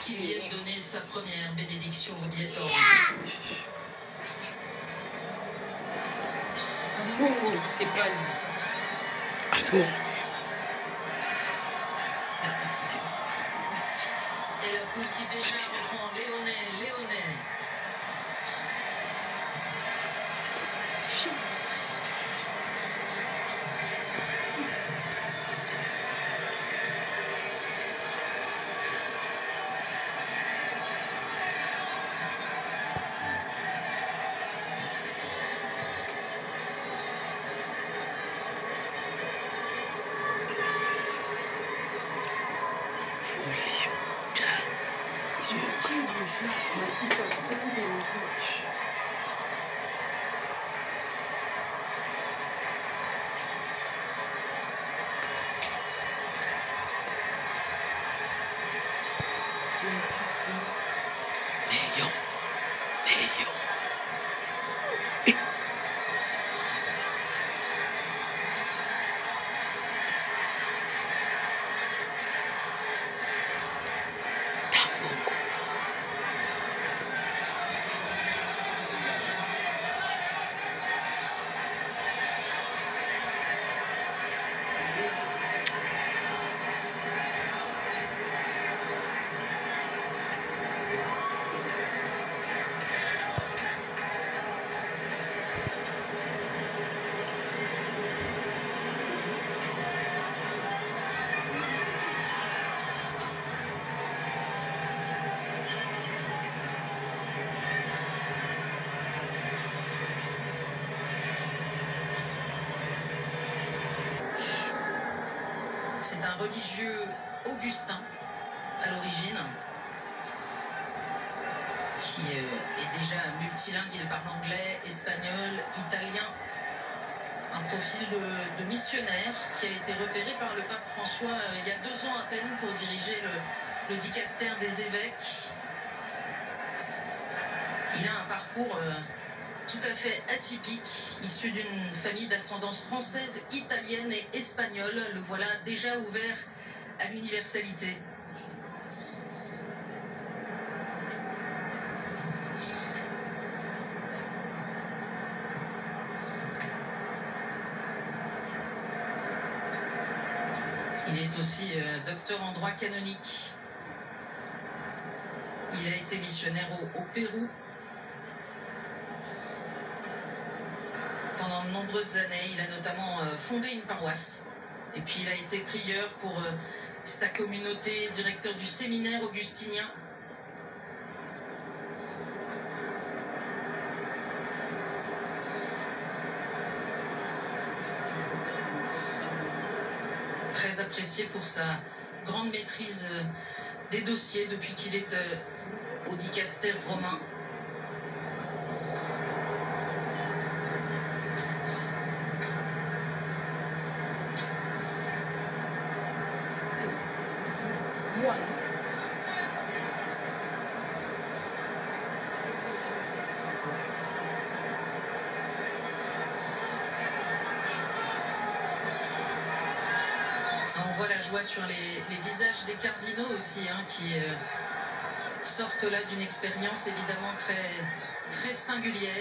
qui vient de donner sa première bénédiction au Biétor. C'est pas lui. Ah bon? Et la foule qui déjà reprend Léonet. C'est un religieux augustin à l'origine, qui est déjà multilingue. Il parle anglais, espagnol, italien. Un profil de missionnaire qui a été repéré par le pape François il y a 2 ans à peine pour diriger le dicastère des évêques. Il a un parcours tout à fait atypique, issu d'une famille d'ascendance française, italienne et espagnole. Le voilà déjà ouvert à l'universalité. Il est aussi docteur en droit canonique. Il a été missionnaire au Pérou pendant de nombreuses années. Il a notamment fondé une paroisse. Et puis il a été prieur pour sa communauté, directeur du séminaire augustinien. Très apprécié pour sa grande maîtrise des dossiers depuis qu'il est au dicastère romain. On voit la joie sur les visages des cardinaux aussi, hein, qui sortent là d'une expérience évidemment très singulière.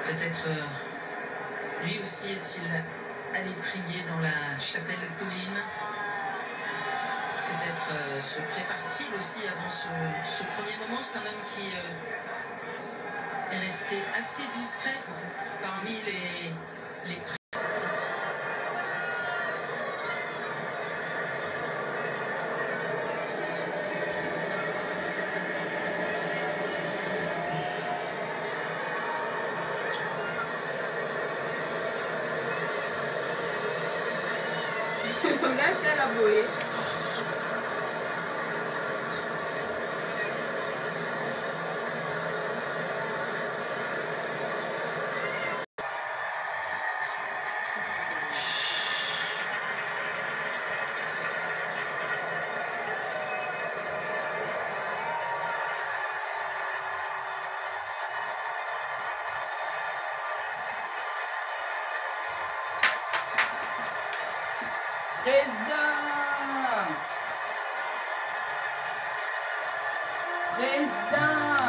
Peut-être lui aussi est-il allé prier dans la chapelle Pauline. Peut-être se prépare-t-il aussi avant ce premier moment. C'est un homme qui est resté assez discret parmi les prêtres. Là, t'as la bouée. Président! Président!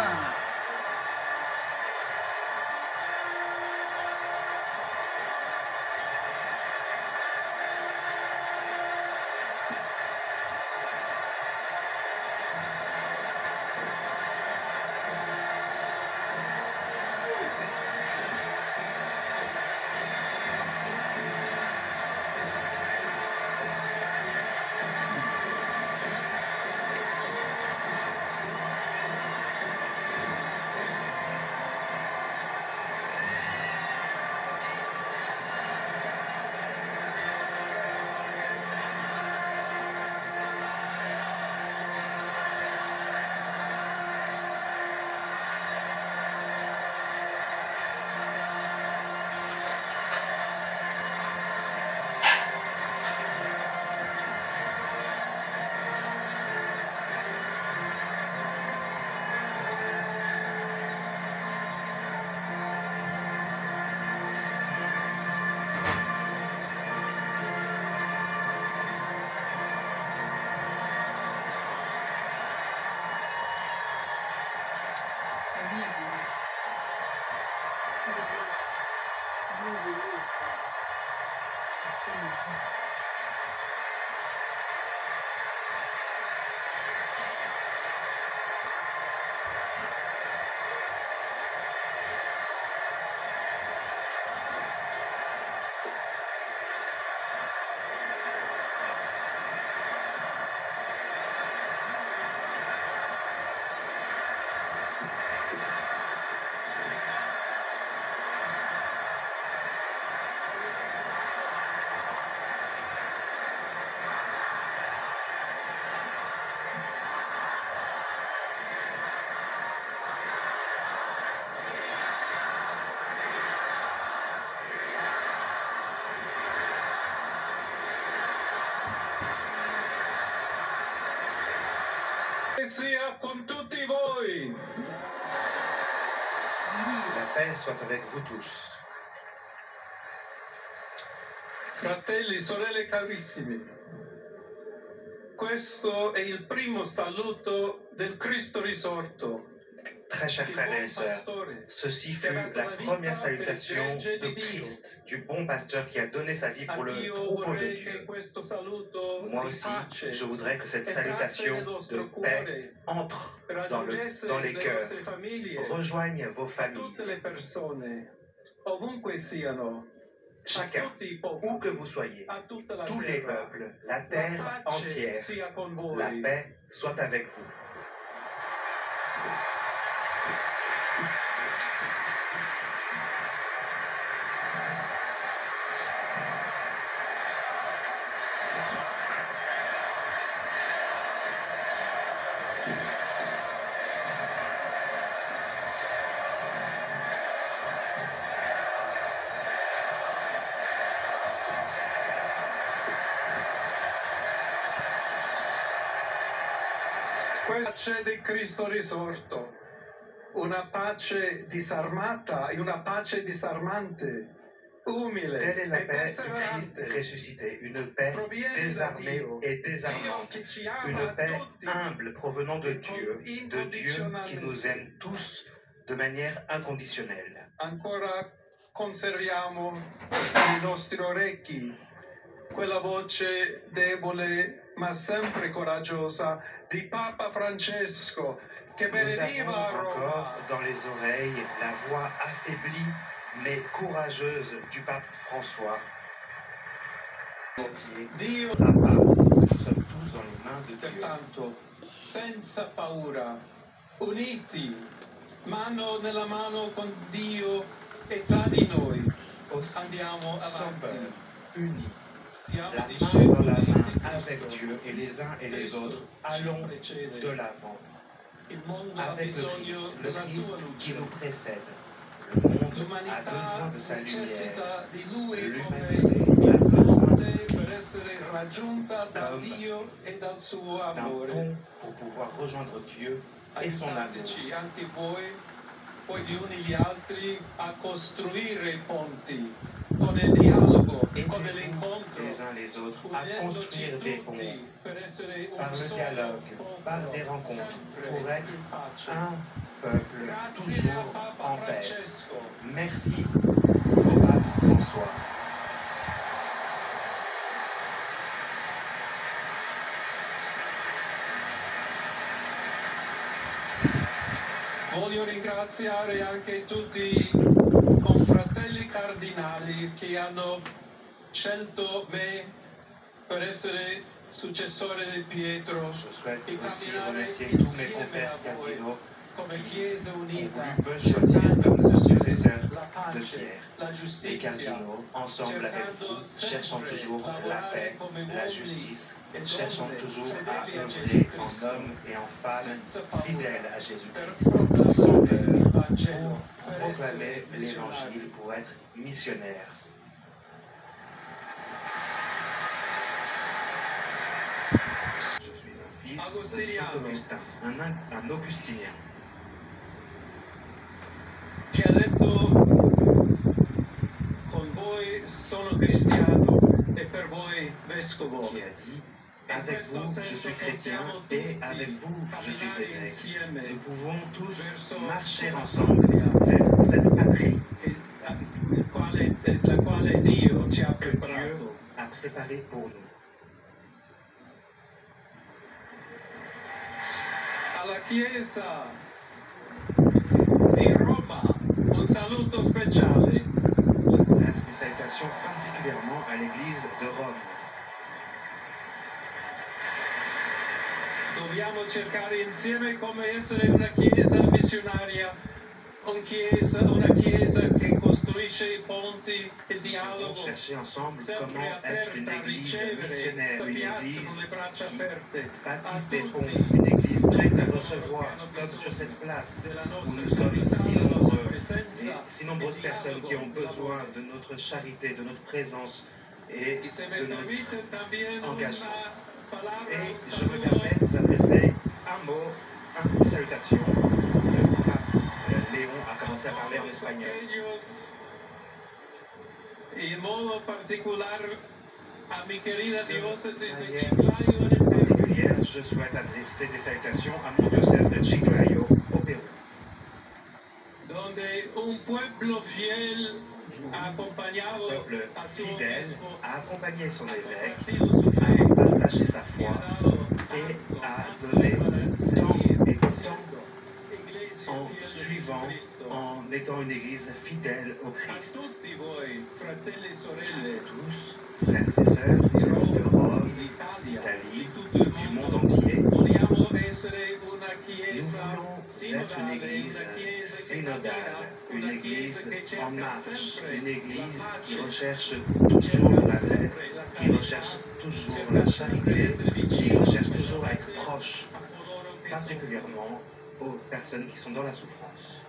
Sia con tutti voi. La paix soit avec vous tous. Fratelli, sorelle carissimi, questo è il primo saluto del Cristo risorto. Très chers frères et sœurs, ceci fut la première salutation de Christ, du bon pasteur qui a donné sa vie pour le troupeau de Dieu. Moi aussi, je voudrais que cette salutation de paix entre dans les cœurs, rejoigne vos familles. Chacun, où que vous soyez, tous les peuples, la terre entière, la paix soit avec vous. Pace di Cristo risorto, una pace disarmata e una pace disarmante, umile. Telle est la paix du Christ ressuscité, une paix désarmée et désarmante, une paix humble provenant de Dieu qui nous aime tous de manière inconditionnelle. Ancora conserviamo nei nostri orecchi quella voce debole ma sempre coraggiosa di Papa Francesco che Nous avons benediva a Roma. encore dans les oreilles la voix affaiblie mais courageuse du pape François. Dio, Papa, nous sommes tous dans les mains de Dieu. pertanto, senza paura, uniti, mano nella mano con Dio e tra di noi, Aussi, andiamo sans peur, avanti. unis, Siamo la main discepoli dans la di main Cristo. avec Dieu et les uns et les autres, allons de l'avant Il mondo ha avec le bisogno Christ della qui sua nous luce. précède. Le monde a L'umanità besoin de sa lumière. necessita di Lui come L'humanité a besoin ponte per essere raggiunta da Comme Dio e dal suo d'un amore. pont pour pouvoir rejoindre Dieu et son amour. Aiutateci anche voi, poi gli uni gli altri, a costruire i ponti con il dialogo, con Aidez-vous l'incontro, les uns les autres à construire des ponts par le dialogue, par des rencontres, pour être un peuple toujours en paix. Merci au pape François. Voglio ringraziare anche tutti i confratelli cardinali che hanno scelto me per essere successore di Pietro. Je souhaite aussi remercier tous mes confrères cardinaux qui ont voulu me choisir comme successeur de Pierre. Les cardinaux, ensemble avec vous, cherchant toujours la paix, la justice, cherchant toujours à œuvrer en hommes et en femmes fidèles à Jésus-Christ, sans peur, pour proclamer l'Évangile, pour être missionnaires. Je suis un fils de Saint-Augustin, un augustinien. Ci ha detto, con voi sono cristiano e per voi vescovo. Qui a dit, avec vous je suis chrétien et avec vous je suis évêque. Nous pouvons tous marcher ensemble vers cette patrie La quale Dio ci ha que Dieu preparato. a préparée pour nous. Alla Chiesa di Roma un saluto speciale. Je voudrais une salutation particulièrement à l'église de Rome. Dobbiamo cercare insieme come essere una Chiesa missionaria, una Chiesa che costruisce i ponti, il Nous dialogo, devons chercher ensemble sempre comment être une aperta a église ricevere, missionnaire, une capiate église con le braccia qui aperte a bâtisse des ponts, tutti une église prête à recevoir, comme sur cette place où nous sommes si nombreux et si nombreuses personnes qui ont besoin de notre charité, de notre présence et E se me de notre permette también engagement. una palabra, Et un je me saluto permets de vous adresser un mot, une salutation. Le pape Léon a commencé à parler en espagnol. Y en modo particular a mi querida diócesis de manière Chiclayo en el Perú, particulière, je souhaite adresser des salutations à mon diocèse de Chiclayo au Pérou, donde un pueblo fiel ha acompañado un peuple a su fidèle obispo, a accompagné son ha évêque, compartido su fe a partagé sa y foi ha dado et tanto, a tanto donné para tant seguir et tant siendo iglesia en fiel de suivant, Jesucristo. en étant une église fidèle au A Christ. tutti voi, fratelli e À sorelle, vous tous, frères et sœurs de Rome, d'Italie, du monde entier, vogliamo essere una nous chiesa voulons être une église synodale, une église en marche, une église qui recherche toujours la paix, qui recherche toujours la charité, qui recherche toujours à être proche, particulièrement aux personnes qui sont dans la souffrance.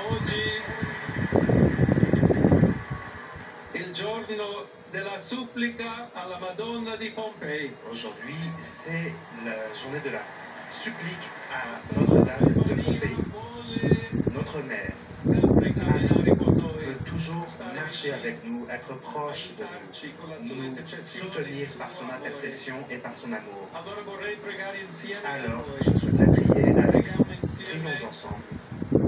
Oggi il giorno della supplica alla Madonna di Pompei. Aujourd'hui, c'est la journée de la supplique à Notre-Dame de Pompéi. Notre mère Sempre camminare con noi, veut toujours marcher avec nous, être proche de nous, nous soutenir par son intercession et par son amour. Allora vorrei pregare insieme Alors, con je voi. souhaiterais prier avec vous. Preghiamo insieme Prions ensemble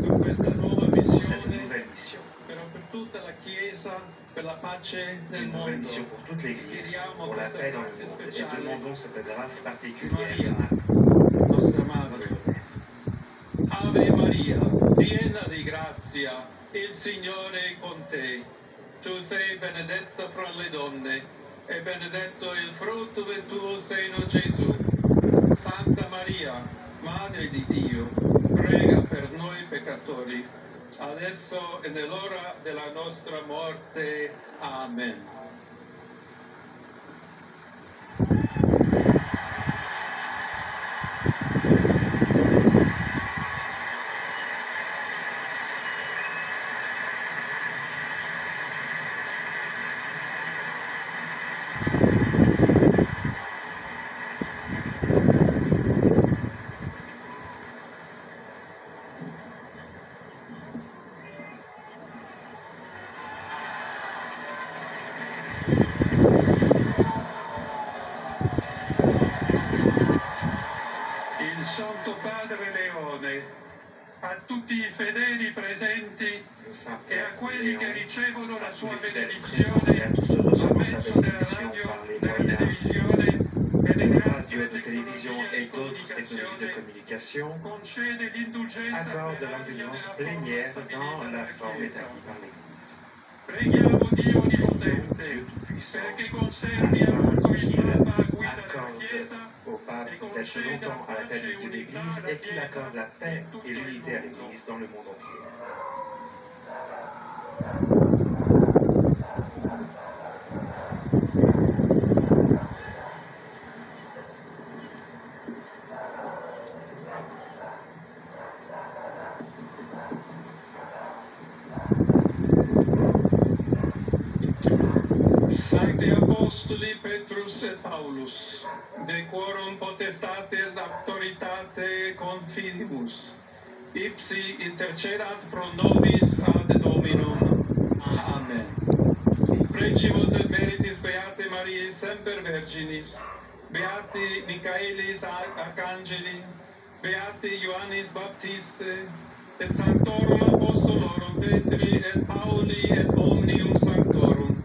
per questa nuova pour cette missione, nouvelle mission. per tutta la Chiesa, per la pace nel Une nouvelle mondo. mission pour toute l'Église, pour la paix dans le monde. Et demandons cette grâce particulière Maria, à nostra madre. notre mère. Ave Maria, piena di grazia, il Signore è con te. Tu sei benedetta fra le donne e benedetto il frutto del tuo seno, Gesù. Santa Maria, Madre di Dio, prega per noi peccatori, adesso e nell'ora della nostra morte. Amen. tutti i fedeli presenti le e a Saint-Père quelli che Léon, ricevono la à tous sua les fidèles présents et à benedizione tous ceux recevant sa attraverso della bénédiction radio, par les della moyens televisione e de delle radio, altre de télévision tecnologie et di d'autres technologies de comunicazione, communication, concede l'indulgenza accorde plenaria l'indulgence nella plénière forma dans stabilita la dalla forme Chiesa. établie par l'Église. Preghiamo Dio Prions Onnipotente Dieu Tout-Puissant perché conservi a afin lungo il qu'il Papa a guida della accorde Chiesa au pape e d'être conceda longtemps à la pace tête e de unità l'Église alla et qu'il accorde la Chiesa paix in tutto et il l'unité à mondo. l'Église dans le monde entier. Sancti Apostoli Petrus et Paulus, de quorum potestate et auctoritate confidimus, ipsi intercedat pro nobis ad Dominum. Amen. Precibus et meritis Beate Mariae semper Virginis, Beati Michaelis Arcangeli, Beati Ioannis Baptiste, et Sanctorum Apostolorum Petri et Pauli et omnium Sanctorum,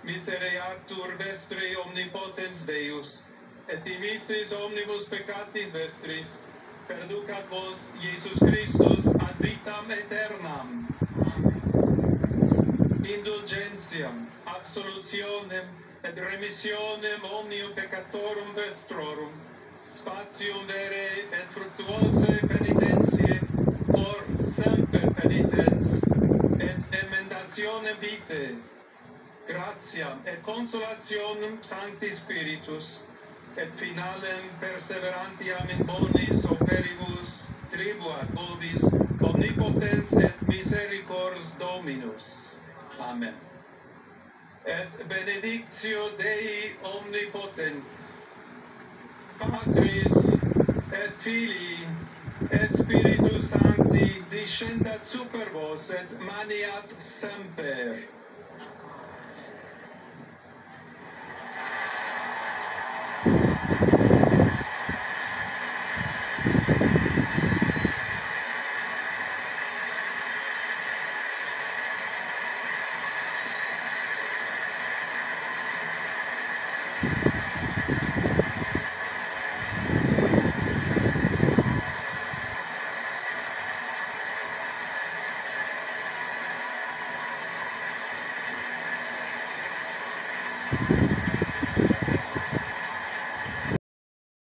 misereatur vestri omnipotens Deus, et dimissis omnibus peccatis vestris, perducat vos Iesus Christus ad vitam aeternam. Indulgentiam, absolutionem et remissionem omnium peccatorum vestrorum, spatium vere et fructuose penitentiae, for semper penitens, et emendationem vitae, gratiam et consolationem Sancti Spiritus, et finalem perseverantiam in bonis operibus tribuat vobis omnipotens et misericors Dominus. Amen. Et benedictio Dei omnipotens, Patris et Filii et Spiritus Sancti descendat super vos et maniat semper.